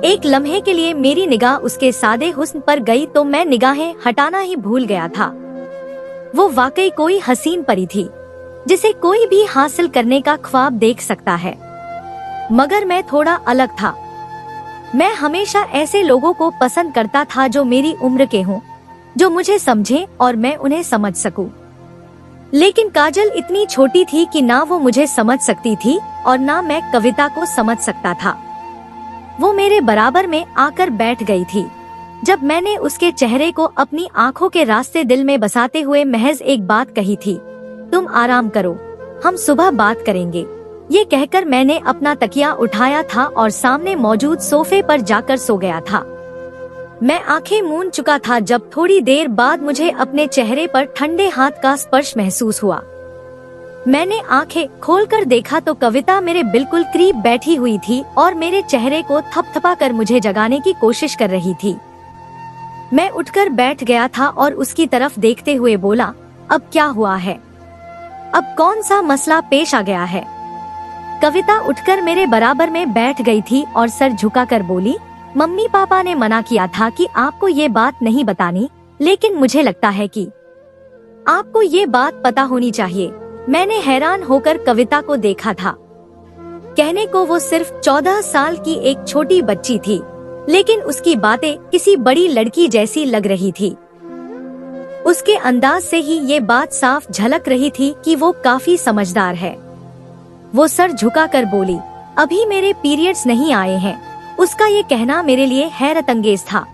एक लम्हे के लिए मेरी निगाह उसके सादे हुस्न पर गई तो मैं निगाहें हटाना ही भूल गया था। वो वाकई कोई हसीन परी थी जिसे कोई भी हासिल करने का ख्वाब देख सकता है। मगर मैं थोड़ा अलग था। मैं हमेशा ऐसे लोगों को पसंद करता था जो मेरी उम्र के हों, जो मुझे समझें और मैं उन्हें समझ सकूं। लेकिन काजल इतनी छोटी थी कि ना वो मुझे समझ सकती थी और ना मैं कविता को समझ सकता था। वो मेरे बराबर में आकर बैठ गई थी। जब मैंने उसके चेहरे को अपनी आंखों के रास्ते दिल में बसाते हुए महज एक बात कही थी, तुम आराम करो, हम सुबह बात करेंगे। ये कहकर मैंने अपना तकिया उठाया था और सामने मौजूद सोफे पर जाकर सो गया था। मैं आंखें मूंद चुका था जब थोड़ी देर बाद मुझे अपने चेहरे पर ठंडे हाथ का स्पर्श महसूस हुआ। मैंने आंखें खोलकर देखा तो कविता मेरे बिल्कुल करीब बैठी हुई थी और मेरे चेहरे को थपथपा कर मुझे जगाने की कोशिश कर रही थी। मैं उठकर बैठ गया था और उसकी तरफ देखते हुए बोला, अब क्या हुआ है? अब कौन सा मसला पेश आ गया है? कविता उठकर मेरे बराबर में बैठ गई थी और सर झुकाकर बोली, मम्मी पापा ने मना किया था कि आपको ये बात नहीं बतानी, लेकिन मुझे लगता है कि आपको ये बात पता होनी चाहिए। मैंने हैरान होकर कविता को देखा था। कहने को वो सिर्फ 14 साल की एक छोटी बच्ची थी, लेकिन उसकी बातें किसी बड़ी लड़की जैसी लग रही थी। उसके अंदाज से ही ये बात साफ झलक रही थी कि वो काफी समझदार है। वो सर झुकाकर बोली, अभी मेरे पीरियड्स नहीं आए हैं। उसका ये कहना मेरे लिए हैरत अंगेज था।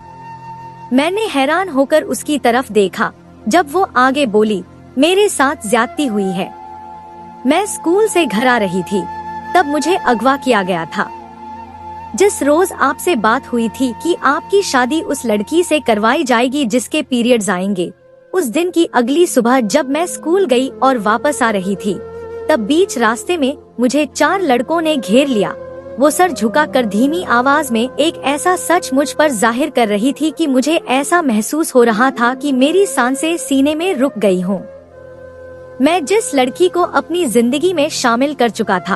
मैंने हैरान होकर उसकी तरफ देखा जब वो आगे बोली, मेरे साथ ज्यादती हुई है। मैं स्कूल से घर आ रही थी, तब मुझे अगवा किया गया था। जिस रोज आपसे बात हुई थी कि आपकी शादी उस लड़की से करवाई जाएगी जिसके पीरियड्स आएंगे, उस दिन की अगली सुबह जब मैं स्कूल गई और वापस आ रही थी, तब बीच रास्ते में मुझे 4 लड़कों ने घेर लिया। वो सर झुकाकर धीमी आवाज में एक ऐसा सच मुझ पर जाहिर कर रही थी कि मुझे ऐसा महसूस हो रहा था कि मेरी सांसें सीने में रुक गई हों। मैं जिस लड़की को अपनी जिंदगी में शामिल कर चुका था,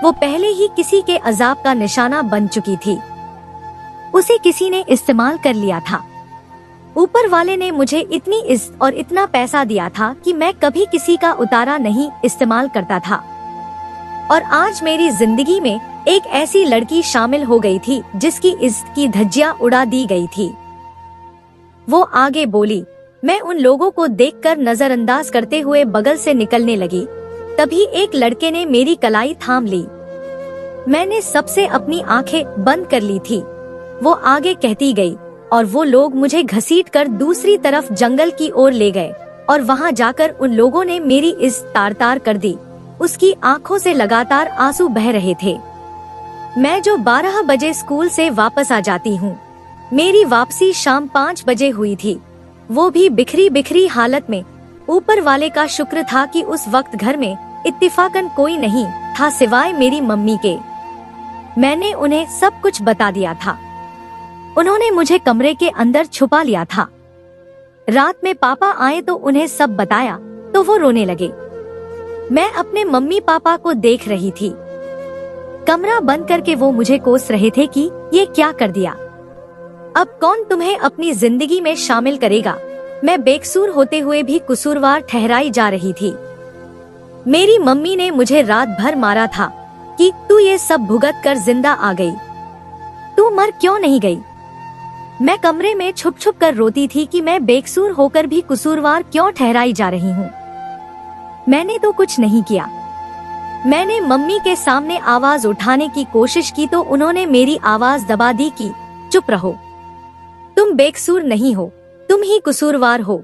वो पहले ही किसी के अजाब का निशाना बन चुकी थी। उसे किसी ने इस्तेमाल कर लिया था। ऊपर वाले ने मुझे इतनी इज्जत और इतना पैसा दिया था कि मैं कभी किसी का उतारा नहीं इस्तेमाल करता था। और आज मेरी जिंदगी में एक ऐसी लड़की शामिल हो गई थी जिसकी इज्जत की धज्जियां उड़ा दी गई थी। वो आगे बोली, मैं उन लोगों को देखकर नजरअंदाज करते हुए बगल से निकलने लगी। तभी एक लड़के ने मेरी कलाई थाम ली। मैंने सबसे अपनी आंखें बंद कर ली थी। वो आगे कहती गई और वो लोग मुझे घसीटकर दूसरी तरफ जंगल की ओर ले गए और वहां जाकर उन लोगों ने मेरी इज्जत तार-तार कर दी। उसकी आंखों से लगातार आंसू बह रहे थे। मैं जो 12 बजे स्कूल से वापस आ जाती हूँ, मेरी वापसी शाम 5 बजे हुई थी, वो भी बिखरी बिखरी हालत में। ऊपर वाले का शुक्र था कि उस वक्त घर में इत्तिफाकन कोई नहीं था सिवाय मेरी मम्मी के। मैंने उन्हें सब कुछ बता दिया था। उन्होंने मुझे कमरे के अंदर छुपा लिया था। रात में पापा आए तो उन्हें सब बताया तो वो रोने लगे। मैं अपने मम्मी पापा को देख रही थी। कमरा बंद करके वो मुझे कोस रहे थे कि ये क्या कर दिया, अब कौन तुम्हें अपनी जिंदगी में शामिल करेगा। मैं बेकसूर होते हुए भी कसूरवार ठहराई जा रही थी। मेरी मम्मी ने मुझे रात भर मारा था कि तू ये सब भुगत कर जिंदा आ गई, तू मर क्यों नहीं गई। मैं कमरे में छुप छुप कर रोती थी कि मैं बेकसूर होकर भी कसूरवार क्यों ठहराई जा रही हूँ। मैंने तो कुछ नहीं किया। मैंने मम्मी के सामने आवाज उठाने की कोशिश की तो उन्होंने मेरी आवाज दबा दी कि चुप रहो, तुम बेकसूर नहीं हो, तुम ही कसूरवार हो।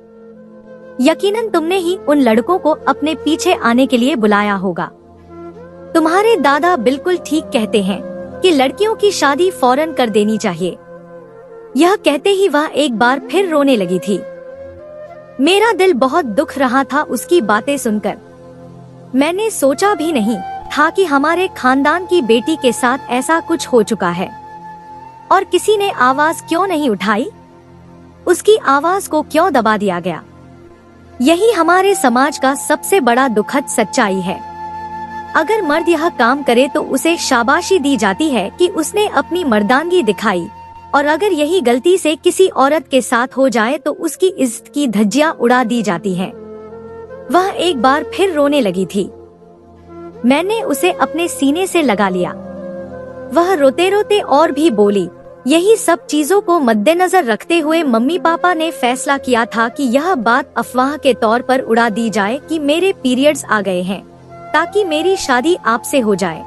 यकीनन तुमने ही उन लड़कों को अपने पीछे आने के लिए बुलाया होगा। तुम्हारे दादा बिल्कुल ठीक कहते हैं कि लड़कियों की शादी फौरन कर देनी चाहिए। यह कहते ही वह एक बार फिर रोने लगी थी। मेरा दिल बहुत दुख रहा था उसकी बातें सुनकर। मैंने सोचा भी नहीं था कि हमारे खानदान की बेटी के साथ ऐसा कुछ हो चुका है। और किसी ने आवाज क्यों नहीं उठाई? उसकी आवाज को क्यों दबा दिया गया? यही हमारे समाज का सबसे बड़ा दुखद सच्चाई है। अगर मर्द यह काम करे तो उसे शाबाशी दी जाती है कि उसने अपनी मर्दानगी दिखाई, और अगर यही गलती से किसी औरत के साथ हो जाए तो उसकी इज्जत की धज्जियां उड़ा दी जाती हैं। वह एक बार फिर रोने लगी थी। मैंने उसे अपने सीने से लगा लिया। वह रोते रोते और भी बोली, यही सब चीजों को मद्देनजर रखते हुए मम्मी पापा ने फैसला किया था कि यह बात अफवाह के तौर पर उड़ा दी जाए कि मेरे पीरियड्स आ गए हैं, ताकि मेरी शादी आपसे हो जाए।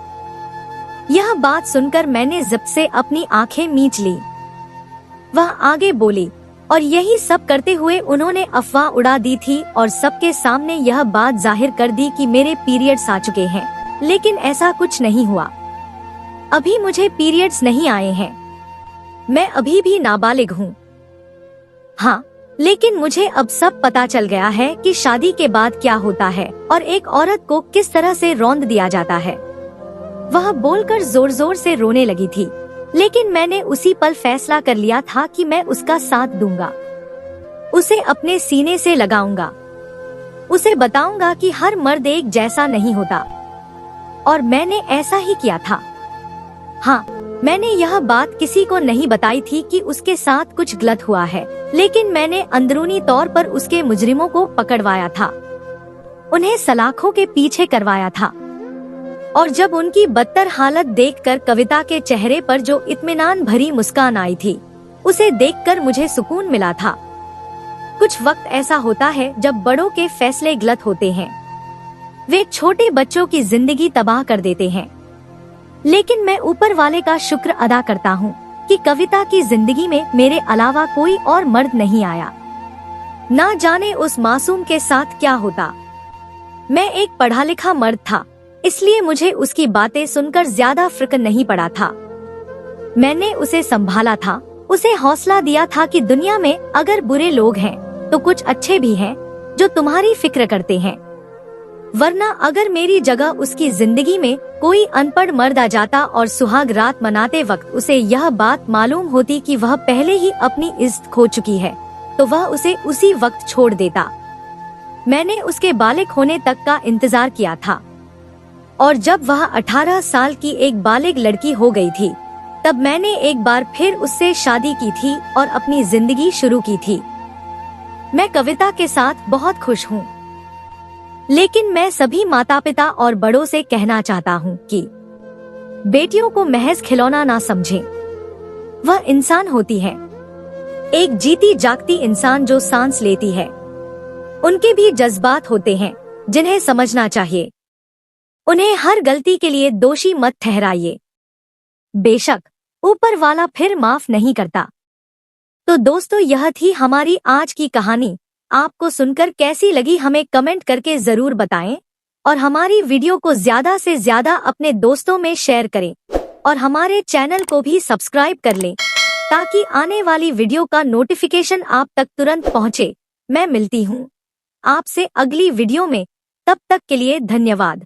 यह बात सुनकर मैंने ज़ब्त से अपनी आंखें मींच ली। वह आगे बोली, और यही सब करते हुए उन्होंने अफवाह उड़ा दी थी और सबके सामने यह बात जाहिर कर दी कि मेरे पीरियड्स आ चुके हैं, लेकिन ऐसा कुछ नहीं हुआ। अभी मुझे पीरियड्स नहीं आए हैं। मैं अभी भी नाबालिग हूँ। हाँ, लेकिन मुझे अब सब पता चल गया है कि शादी के बाद क्या होता है और एक औरत को किस तरह से रौंद दिया जाता है। वह बोलकर जोर जोर से रोने लगी थी, लेकिन मैंने उसी पल फैसला कर लिया था कि मैं उसका साथ दूंगा, उसे अपने सीने से लगाऊंगा, उसे बताऊंगा कि हर मर्द एक जैसा नहीं होता। और मैंने ऐसा ही किया था। हाँ, मैंने यह बात किसी को नहीं बताई थी कि उसके साथ कुछ गलत हुआ है, लेकिन मैंने अंदरूनी तौर पर उसके मुजरिमों को पकड़वाया था, उन्हें सलाखों के पीछे करवाया था। और जब उनकी बदतर हालत देखकर कविता के चेहरे पर जो इत्मीनान भरी मुस्कान आई थी, उसे देखकर मुझे सुकून मिला था। कुछ वक्त ऐसा होता है जब बड़ों के फैसले गलत होते हैं, वे छोटे बच्चों की जिंदगी तबाह कर देते हैं। लेकिन मैं ऊपर वाले का शुक्र अदा करता हूँ कि कविता की जिंदगी में मेरे अलावा कोई और मर्द नहीं आया। ना जाने उस मासूम के साथ क्या होता। मैं एक पढ़ा लिखा मर्द था, इसलिए मुझे उसकी बातें सुनकर ज्यादा फिक्र नहीं पड़ा था। मैंने उसे संभाला था, उसे हौसला दिया था कि दुनिया में अगर बुरे लोग हैं तो कुछ अच्छे भी हैं जो तुम्हारी फिक्र करते हैं। वरना अगर मेरी जगह उसकी जिंदगी में कोई अनपढ़ मर्द आ जाता और सुहाग रात मनाते वक्त उसे यह बात मालूम होती कि वह पहले ही अपनी इज्जत खो चुकी है, तो वह उसे उसी वक्त छोड़ देता। मैंने उसके बालिग होने तक का इंतजार किया था, और जब वह 18 साल की एक बालिग लड़की हो गई थी, तब मैंने एक बार फिर उससे शादी की थी और अपनी जिंदगी शुरू की थी। मैं कविता के साथ बहुत खुश हूँ, लेकिन मैं सभी माता पिता और बड़ों से कहना चाहता हूँ कि बेटियों को महज खिलौना ना समझें। वह इंसान होती है, एक जीती जागती इंसान जो सांस लेती है। उनके भी जज्बात होते हैं जिन्हें समझना चाहिए। उन्हें हर गलती के लिए दोषी मत ठहराइए, बेशक ऊपर वाला फिर माफ नहीं करता। तो दोस्तों, यह थी हमारी आज की कहानी। आपको सुनकर कैसी लगी हमें कमेंट करके जरूर बताएं, और हमारी वीडियो को ज्यादा से ज्यादा अपने दोस्तों में शेयर करें, और हमारे चैनल को भी सब्सक्राइब कर लें ताकि आने वाली वीडियो का नोटिफिकेशन आप तक तुरंत पहुंचे। मैं मिलती हूं आपसे अगली वीडियो में, तब तक के लिए धन्यवाद।